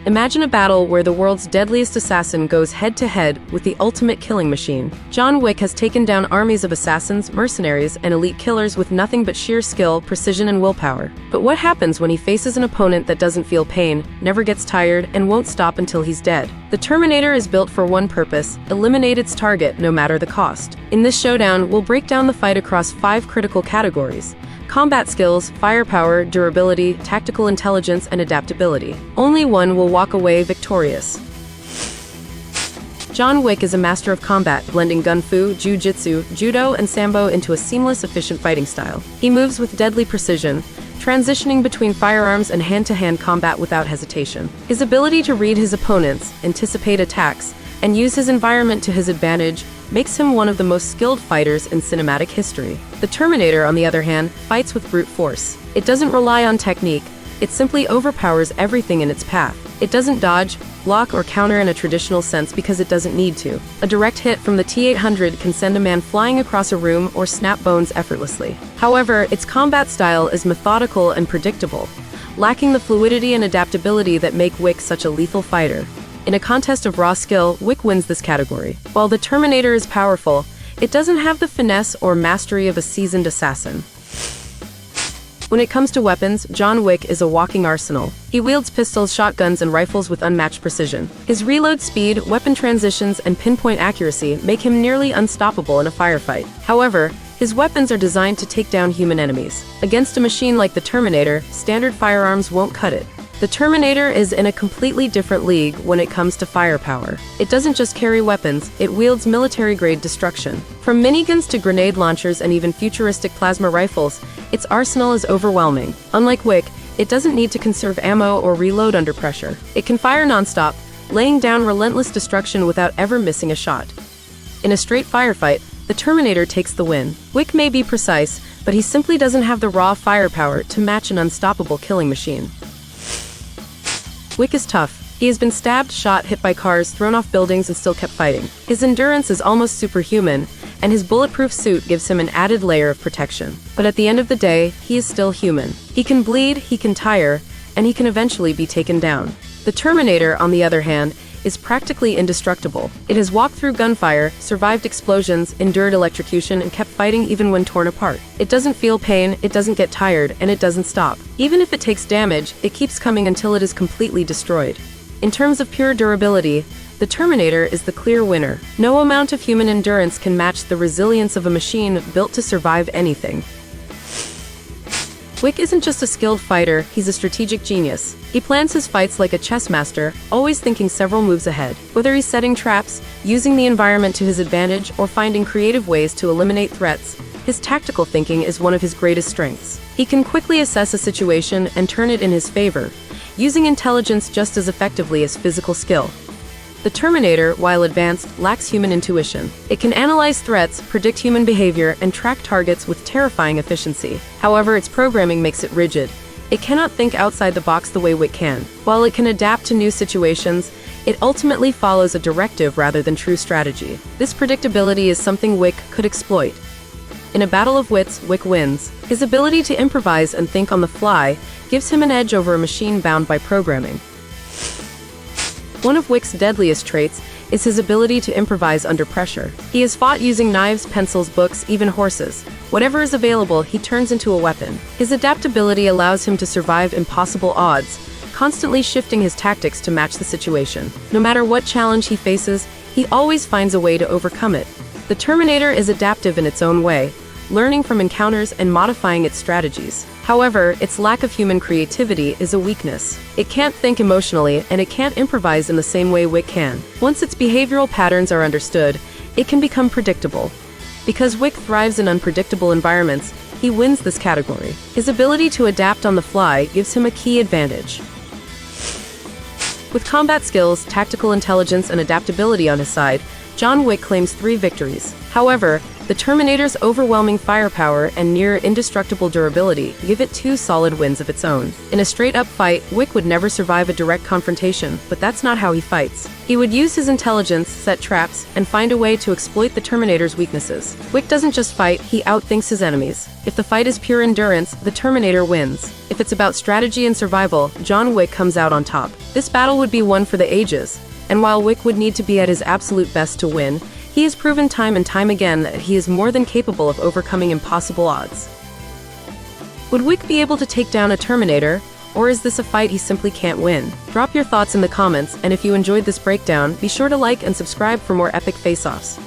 Imagine a battle where the world's deadliest assassin goes head-to-head with the ultimate killing machine. John Wick has taken down armies of assassins, mercenaries, and elite killers with nothing but sheer skill, precision, and willpower. But what happens when he faces an opponent that doesn't feel pain, never gets tired, and won't stop until he's dead? The Terminator is built for one purpose: eliminate its target no matter the cost. In this showdown, we'll break down the fight across 5 critical categories: combat skills, firepower, durability, tactical intelligence, and adaptability. Only one will walk away victorious. John Wick is a master of combat, blending gun fu, jiu-jitsu, judo, and sambo into a seamless, efficient fighting style. He moves with deadly precision, transitioning between firearms and hand-to-hand combat without hesitation. His ability to read his opponents, anticipate attacks, and use his environment to his advantage makes him one of the most skilled fighters in cinematic history. The Terminator, on the other hand, fights with brute force. It doesn't rely on technique, it simply overpowers everything in its path. It doesn't dodge, block, or counter in a traditional sense because it doesn't need to. A direct hit from the T-800 can send a man flying across a room or snap bones effortlessly. However, its combat style is methodical and predictable, lacking the fluidity and adaptability that make Wick such a lethal fighter. In a contest of raw skill, Wick wins this category. While the Terminator is powerful, it doesn't have the finesse or mastery of a seasoned assassin. When it comes to weapons, John Wick is a walking arsenal. He wields pistols, shotguns, and rifles with unmatched precision. His reload speed, weapon transitions, and pinpoint accuracy make him nearly unstoppable in a firefight. However, his weapons are designed to take down human enemies. Against a machine like the Terminator, standard firearms won't cut it. The Terminator is in a completely different league when it comes to firepower. It doesn't just carry weapons, it wields military-grade destruction. From miniguns to grenade launchers and even futuristic plasma rifles, its arsenal is overwhelming. Unlike Wick, it doesn't need to conserve ammo or reload under pressure. It can fire non-stop, laying down relentless destruction without ever missing a shot. In a straight firefight, the Terminator takes the win. Wick may be precise, but he simply doesn't have the raw firepower to match an unstoppable killing machine. Wick is tough. He has been stabbed, shot, hit by cars, thrown off buildings, and still kept fighting. His endurance is almost superhuman, and his bulletproof suit gives him an added layer of protection. But at the end of the day, he is still human. He can bleed, he can tire, and he can eventually be taken down. The Terminator, on the other hand, is practically indestructible. It has walked through gunfire, survived explosions, endured electrocution, and kept fighting even when torn apart. It doesn't feel pain, it doesn't get tired, and it doesn't stop. Even if it takes damage, it keeps coming until it is completely destroyed. In terms of pure durability, the Terminator is the clear winner. No amount of human endurance can match the resilience of a machine built to survive anything. Wick isn't just a skilled fighter, he's a strategic genius. He plans his fights like a chess master, always thinking several moves ahead. Whether he's setting traps, using the environment to his advantage, or finding creative ways to eliminate threats, his tactical thinking is one of his greatest strengths. He can quickly assess a situation and turn it in his favor, using intelligence just as effectively as physical skill. The Terminator, while advanced, lacks human intuition. It can analyze threats, predict human behavior, and track targets with terrifying efficiency. However, its programming makes it rigid. It cannot think outside the box the way Wick can. While it can adapt to new situations, it ultimately follows a directive rather than true strategy. This predictability is something Wick could exploit. In a battle of wits, Wick wins. His ability to improvise and think on the fly gives him an edge over a machine bound by programming. One of Wick's deadliest traits is his ability to improvise under pressure. He has fought using knives, pencils, books, even horses. Whatever is available, he turns into a weapon. His adaptability allows him to survive impossible odds, constantly shifting his tactics to match the situation. No matter what challenge he faces, he always finds a way to overcome it. The Terminator is adaptive in its own way, learning from encounters and modifying its strategies. However, its lack of human creativity is a weakness. It can't think emotionally, and it can't improvise in the same way Wick can. Once its behavioral patterns are understood, it can become predictable. Because Wick thrives in unpredictable environments, he wins this category. His ability to adapt on the fly gives him a key advantage. With combat skills, tactical intelligence, and adaptability on his side, John Wick claims 3 victories. However, The Terminator's overwhelming firepower and near indestructible durability give it 2 solid wins of its own. In a straight-up fight, Wick would never survive a direct confrontation, but that's not how he fights. He would use his intelligence, set traps, and find a way to exploit the Terminator's weaknesses. Wick doesn't just fight, he outthinks his enemies. If the fight is pure endurance, the Terminator wins. If it's about strategy and survival, John Wick comes out on top. This battle would be one for the ages, and while Wick would need to be at his absolute best to win, he has proven time and time again that he is more than capable of overcoming impossible odds. Would Wick be able to take down a Terminator, or is this a fight he simply can't win? Drop your thoughts in the comments, and if you enjoyed this breakdown, be sure to like and subscribe for more epic face-offs.